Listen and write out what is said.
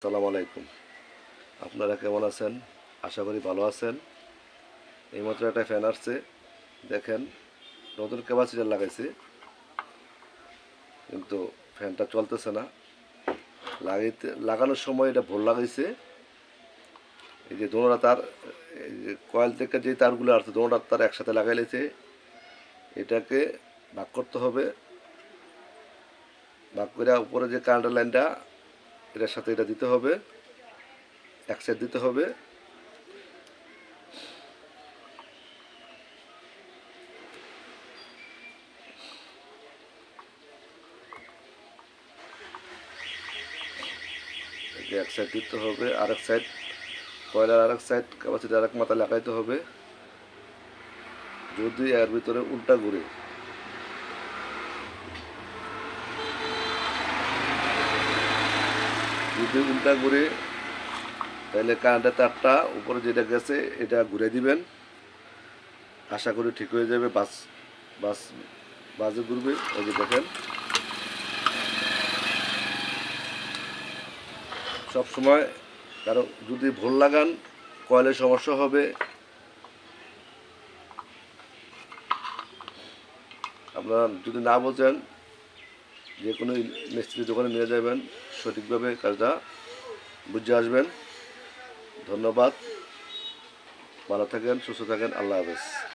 আসসালামু আলাইকুম। আপনারা কেমন আছেন? আশা করি ভালো আছেন। এইমাত্র একটা ফ্যান আসছে, দেখেন নতুন ক্যাপাসিটার লাগাইছে, কিন্তু ফ্যানটা চলতেছে না। লাগানোর সময় এটা ভুল লাগাইছে। এই যে দোনোটা তার, এই যে কয়েল থেকে যে তারগুলো আসছে দোনোটা তার একসাথে লাগাই লেছে। এটাকে ভাগ করতে হবে, ভাগ করে উপরে যে কারেন্টের লাইনটা এটার সাথে এটা দিতে হবে, এক সাইড দিতে হবে। এই যে এক সাইড দিতে হবে, আরেক সাইড কয়লার আরেক সাইড ক্যাপাসিটি আরেক মাথা লাগাইতে হবে। যদি এর ভিতরে উল্টা ঘুরে, তাহলে কারেন্টের তারটা উপরে যেটা গেছে এটা ঘুরে দিবেন। আশা করি ঠিক হয়ে যাবে। বাস বাসে ঘুরবে। ওই যে দেখেন, সব সময় কারো যদি ভুল লাগান কয়েলের সমস্যা হবে। আপনারা যদি না বোঝেন যে কোনো মিস্ত্রি দোকানে নিয়ে যাবেন, সঠিকভাবে কাজটা বুঝে আসবেন। ধন্যবাদ। ভালো থাকেন, সুস্থ থাকেন। আল্লাহ হাফেজ।